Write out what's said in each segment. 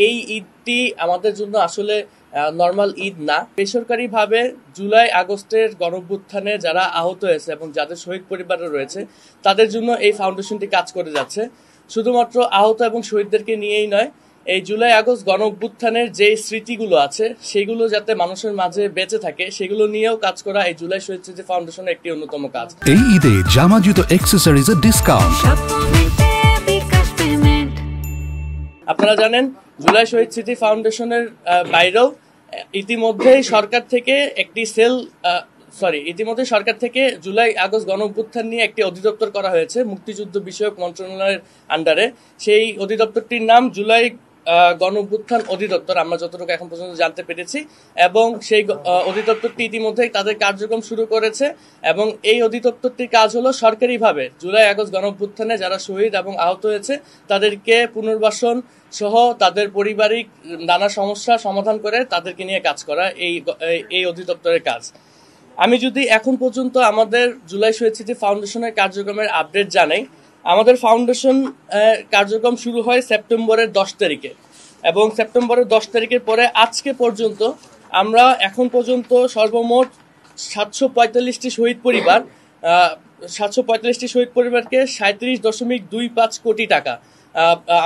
এই ঈদটি আমাদের জন্য আসলে নর্মাল ঈদ না। বেসরকারিভাবে জুলাই আগস্টের গণঅভ্যুত্থানে যারা আহত হয়েছে এবং যাদের শহীদ পরিবারে রয়েছে তাদের জন্য এই ফাউন্ডেশনটি কাজ করে যাচ্ছে। শুধুমাত্র আহত এবং শহীদদেরকে নিয়েই নয়, এই জুলাই আগস্ট গণঅভ্যুত্থানের যে স্মৃতিগুলো আছে সেগুলো যাতে মানুষের মাঝে বেঁচে থাকে সেগুলো নিয়েও কাজ করা এই জুলাই শহীদ স্মৃতি ফাউন্ডেশনের একটি অন্যতম কাজ। এই ঈদে জামা জুতো অ্যাক্সেসরিজের ডিসকাউন্ট। আপনারা জানেন জুলাই শহীদ স্মৃতি ফাউন্ডেশনের বাইরেও ইতিমধ্যেই সরকার থেকে জুলাই আগস্ট গণঅভ্যুত্থান নিয়ে একটি অধিদপ্তর করা হয়েছে মুক্তিযুদ্ধ বিষয়ক মন্ত্রণালয়ের আন্ডারে। সেই অধিদপ্তরটির নাম জুলাই গণঅভ্যুত্থান অধিদপ্তর, আমরা যতটুকু এখন পর্যন্ত জানতে পেরেছি। এবং সেই অধিদপ্তরটি ইতিমধ্যেই তাদের কার্যক্রম শুরু করেছে এবং এই অধিদপ্তরটির কাজ হলো সরকারিভাবে জুলাই আগস্ট গণঅভ্যুত্থানে যারা শহীদ এবং আহত হয়েছে তাদেরকে পুনর্বাসন সহ তাদের পারিবারিক নানা সমস্যা সমাধান করে তাদেরকে নিয়ে কাজ করা এই অধিদপ্তরের কাজ। আমি যদি এখন পর্যন্ত আমাদের জুলাই শহীদ স্মৃতি ফাউন্ডেশনের কার্যক্রমের আপডেট জানাই, আমাদের ফাউন্ডেশন কার্যক্রম শুরু হয় সেপ্টেম্বরের 10 তারিখে এবং সেপ্টেম্বরের 10 তারিখের পরে আজকে পর্যন্ত আমরা এখন পর্যন্ত সর্বমোট 745টি শহীদ পরিবারকে 37.25 কোটি টাকা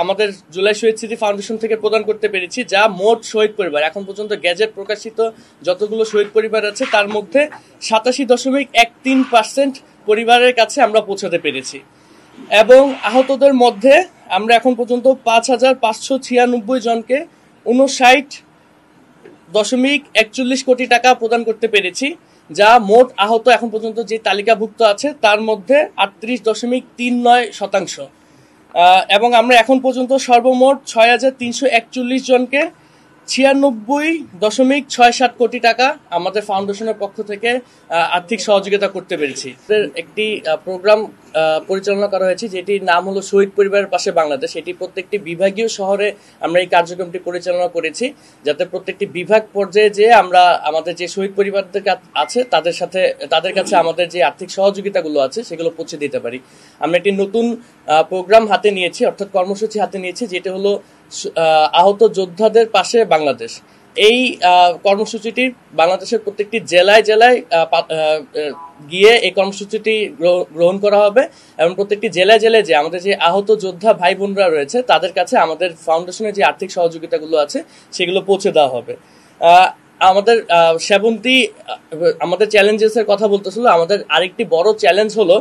আমাদের জুলাই শহীদ স্মৃতি ফাউন্ডেশন থেকে প্রদান করতে পেরেছি, যা মোট শহীদ পরিবার এখন পর্যন্ত গ্যাজেট প্রকাশিত যতগুলো শহীদ পরিবার আছে তার মধ্যে 87.13% পরিবারের কাছে আমরা পৌঁছাতে পেরেছি। এবং আহতদের মধ্যে আমরা এখন পর্যন্ত 5,596 জনকে 59.41 কোটি টাকা প্রদান করতে পেরেছি, যা মোট আহত এখন পর্যন্ত যে তালিকাভুক্ত আছে তার মধ্যে 38.39%। এবং আমরা এখন পর্যন্ত সর্বমোট 6,341 জনকে 96.67 কোটি টাকা আমাদের ফাউন্ডেশনের পক্ষ থেকে আর্থিক সহযোগিতা করতে পেরেছি। একটি প্রোগ্রাম পরিচালনা করা হয়েছে যেটির নাম হলো শহীদ পরিবারের পাশে বাংলাদেশ। এটি প্রত্যেকটি বিভাগীয় শহরে আমরা এই কার্যক্রমটি পরিচালনা করেছি, যাতে প্রত্যেকটি বিভাগ পর্যায়ে যে আমরা আমাদের যে শহীদ পরিবারদের আছে তাদের কাছে আমাদের যে আর্থিক সহযোগিতাগুলো আছে সেগুলো পৌঁছে দিতে পারি। আমরা একটি নতুন প্রোগ্রাম হাতে নিয়েছি, অর্থাৎ কর্মসূচি হাতে নিয়েছি, যেটি হলো আহত যোদ্ধাদের পাশে বাংলাদেশ। এই কর্মসূচিটি বাংলাদেশের প্রত্যেকটি জেলায় গিয়ে এই কর্মসূচিটি গ্রহণ করা হবে এবং প্রত্যেকটি জেলায় যে আমাদের যে আহত যোদ্ধা ভাই বোনরা রয়েছে তাদের কাছে আমাদের ফাউন্ডেশনের যে আর্থিক সহযোগিতাগুলো আছে সেগুলো পৌঁছে দেওয়া হবে। আমাদের সেবন্তী আমাদের চ্যালেঞ্জেসের কথা বলতেছিল, আমাদের আরেকটি বড় চ্যালেঞ্জ হলো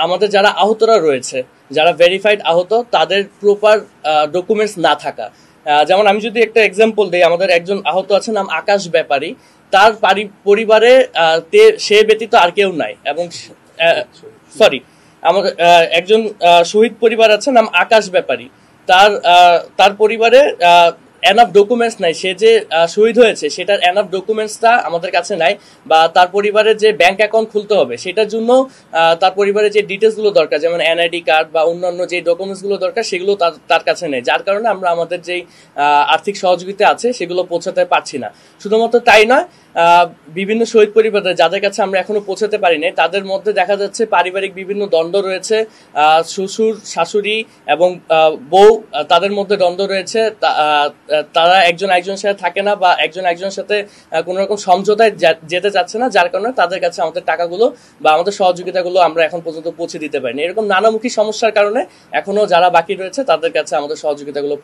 আমাদের যারা আহতরা রয়েছে, যারা ভেরিফাইড আহত, তাদের প্রপার ডকুমেন্টস না থাকা। যেমন আমি যদি একটা এক্সাম্পল দিই, আমাদের একজন আহত আছে নাম আকাশ ব্যাপারী, তার পরিবারে সে ব্যতীত আর কেউ নাই। এবং আমাদের একজন শহীদ পরিবার আছে নাম আকাশ ব্যাপারী, তার পরিবারে এনাফ ডকুমেন্টস নাই, সে যে শহীদ হয়েছে সেটার এনাফ ডকুমেন্টসটা আমাদের কাছে নাই, বা তার পরিবারের যে ব্যাংক অ্যাকাউন্ট খুলতে হবে সেটার জন্য তার পরিবারের যে ডিটেলসগুলো দরকার, যেমন এনআইডি কার্ড বা অন্যান্য যে ডকুমেন্টসগুলো দরকার সেগুলো তার কাছে নেই, যার কারণে আমরা আমাদের যেই আর্থিক সহযোগিতা আছে সেগুলো পৌঁছাতে পারছি না। শুধুমাত্র তাই নয়, বিভিন্ন শহীদ পরিবারের যাদের কাছে আমরা এখনো পৌঁছাতে পারিনি তাদের মধ্যে দেখা যাচ্ছে পারিবারিক বিভিন্ন দ্বন্দ্ব রয়েছে, শ্বশুর শাশুড়ি এবং বউ, তাদের মধ্যে দ্বন্দ্ব রয়েছে, তারা একজন একজনের সাথে থাকে না বা একজন একজনের সাথে কোনো রকম সমঝোতায় যেতে চাচ্ছে না, যার কারণে তাদের কাছে আমাদের টাকাগুলো বা আমাদের সহযোগিতাগুলো আমরা এখন পর্যন্ত পৌঁছে দিতে পারিনি। এরকম নানামুখী সমস্যার কারণে এখনো যারা বাকি রয়েছে তাদের কাছে আমাদের সহযোগিতাগুলো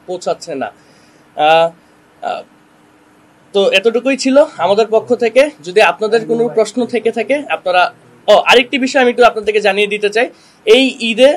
পৌঁছাচ্ছে না। তো এতটুকুই ছিল আমাদের পক্ষ থেকে। যদি আপনাদের কোনো প্রশ্ন থেকে থাকে আপনারা আরেকটি বিষয় আমি একটু আপনাদেরকে জানিয়ে দিতে চাই, এই ঈদে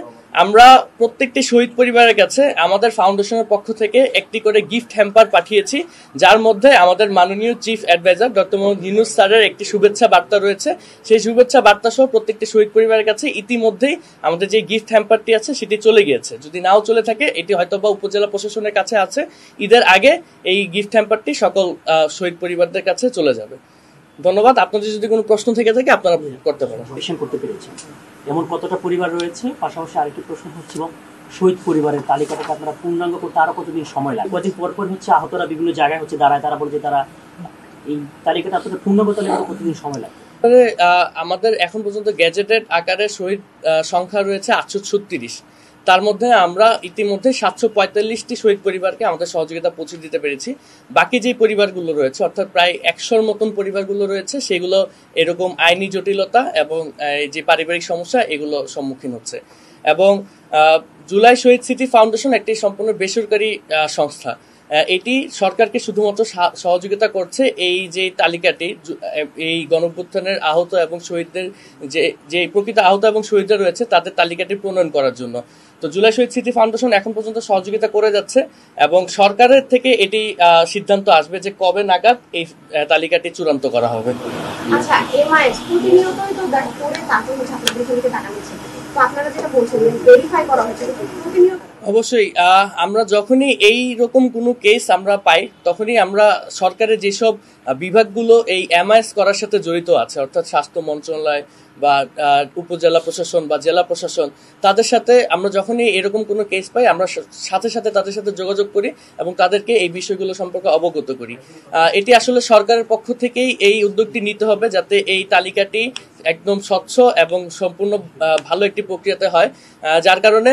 আমরা প্রত্যেকটি শহীদ পরিবারের কাছে আমাদের ফাউন্ডেশনের পক্ষ থেকে একটি করে গিফট হ্যাম্পার পাঠিয়েছি, যার মধ্যে আমাদের মাননীয় chief adviser doctor Mohammad Yunus স্যারের একটি শুভেচ্ছা বার্তা রয়েছে। সেই শুভেচ্ছা বার্তা সহ প্রত্যেকটি শহীদ পরিবারের কাছে ইতিমধ্যেই আমাদের যে গিফট হ্যাম্পারটি আছে সেটি চলে গিয়েছে। যদি নাও চলে থাকে এটি হয়তোবা উপজেলা প্রশাসনের কাছে আছে, ঈদের আগে এই গিফট হ্যাম্পারটি সকল শহীদ পরিবারদের কাছে চলে যাবে। ধন্যবাদ। আপনাদের যদি কোনো প্রশ্ন থেকে থাকে আপনারা করতে পারেন। করতে পেরেছেন এমন কতটা পরিবার রয়েছে? পাশাপাশি আরেকটি প্রশ্ন হচ্ছিল, শহীদ পরিবারের তালিকাটাকে আপনারা পূর্ণাঙ্গ করতে আরো কতদিন সময় লাগে? কদিন পর হচ্ছে আহতরা বিভিন্ন জায়গায় হচ্ছে দাঁড়ায়, তারা বলছে তারা এই তালিকাটা আপনাদের পূর্ণাঙ্গ তালিকা কতদিন সময় লাগে? আমাদের এখন পর্যন্ত গ্যাজেটেড আকারে শহীদ সংখ্যা রয়েছে 836। তার মধ্যে আমরা ইতিমধ্যে 745টি শহীদ পরিবারকে আমাদের সহযোগিতা পৌঁছে দিতে পেরেছি। বাকি যে পরিবারগুলো রয়েছে, অর্থাৎ প্রায় 100-র মতন পরিবারগুলো রয়েছে, সেগুলো এরকম আইনি জটিলতা এবং যে পারিবারিক সমস্যা এগুলো সম্মুখীন হচ্ছে। এবং জুলাই শহীদ স্মৃতি ফাউন্ডেশন একটি সম্পূর্ণ বেসরকারি সংস্থা। এটি সরকারকে শুধুমাত্র সহযোগিতা করছে এই যে তালিকাটি, এই গণঅভ্যুত্থানের আহত এবং শহীদদের যে প্রকৃত আহত এবং শহীদরা রয়েছে তাদের তালিকাটি প্রণয়ন করার জন্য। তো জুলাই শহীদ স্মৃতি ফাউন্ডেশন এখন পর্যন্ত সহযোগিতা করে যাচ্ছে এবং সরকারের থেকে এটি সিদ্ধান্ত আসবে যে কবে নাগাদ এই তালিকাটি চূড়ান্ত করা হবে। আচ্ছা, এমআইএস প্রতিনিয়তই তো করে তারপর ছাত্রদের থেকে টাকা নিচ্ছে, তো আপনারা যেটা বলছেন ভেরিফাই করা হচ্ছে প্রতিনিয়ত? অবশ্যই আমরা যখনই এই রকম কোনো কেস আমরা পাই, তখনই আমরা সরকারের যেসব বিভাগগুলো এই এমআইএস করার সাথে জড়িত আছে, অর্থাৎ স্বাস্থ্য মন্ত্রণালয় বা উপজেলা প্রশাসন বা জেলা প্রশাসন, তাদের সাথে আমরা যখনই এরকম কোনো কেস পাই আমরা সাথে সাথে তাদের সাথে যোগাযোগ করি এবং তাদেরকে এই বিষয়গুলো সম্পর্কে অবগত করি। এটি আসলে সরকারের পক্ষ থেকেই এই উদ্যোগটি নিতে হবে যাতে এই তালিকাটি একদম স্বচ্ছ এবং সম্পূর্ণ ভালো একটি প্রক্রিয়াতে হয়, যার কারণে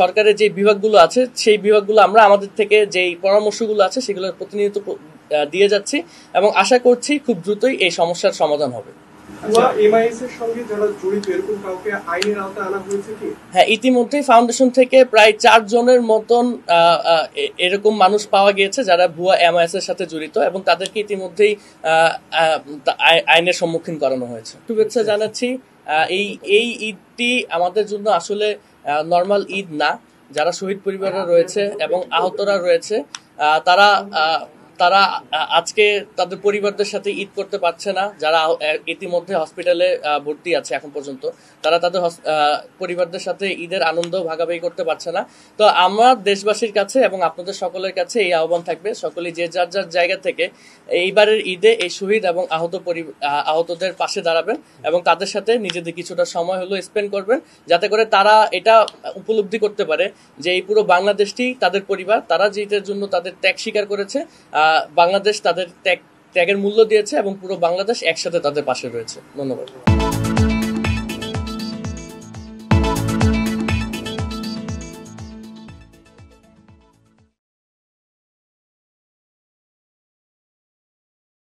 সরকারের যে বিভাগগুলো আছে সেই বিভাগগুলো আমরা আমাদের থেকে যেই পরামর্শগুলো আছে সেগুলো প্রতিনিয়ত দিয়ে যাচ্ছি এবং আশা করছি খুব দ্রুতই এই সমস্যার সমাধান হবে। হ্যাঁ, ইতিমধ্যেই ফাউন্ডেশন থেকে প্রায় 4 জনের মতন এরকম মানুষ পাওয়া গিয়েছে যারা ভুয়া এমআইএস এর সাথে জড়িত এবং তাদেরকে ইতিমধ্যেই আইনের সম্মুখীন করানো হয়েছে। শুভেচ্ছা জানাচ্ছি। এই ঈদটি আমাদের জন্য আসলে নর্মাল ঈদ না। যারা শহীদ পরিবাররা রয়েছে এবং আহতরা রয়েছে তারা আজকে তাদের পরিবারদের সাথে ঈদ করতে পারছে না। যারা ইতিমধ্যে হসপিটালে ভর্তি আছে এখন পর্যন্ত, তারা তাদের পরিবারদের সাথে ঈদের আনন্দ ভাগাভাগি করতে পারছে না। তো আমার দেশবাসীর কাছে এবং আপনাদের সকলের কাছে এই আহ্বান থাকবে, সকলেই যে যার যার জায়গা থেকে এইবারের ঈদে এই শহীদ এবং আহতদের পাশে দাঁড়াবেন এবং তাদের সাথে নিজেদের কিছুটা সময় হলো স্পেন্ড করবেন, যাতে করে তারা এটা উপলব্ধি করতে পারে যে এই পুরো বাংলাদেশটি তাদের পরিবার। তারা যেটার জন্য তাদের ত্যাগ স্বীকার করেছে, বাংলাদেশ তাদের ত্যাগের মূল্য দিয়েছে এবং পুরো বাংলাদেশ একসাথে তাদের পাশে রয়েছে। ধন্যবাদ।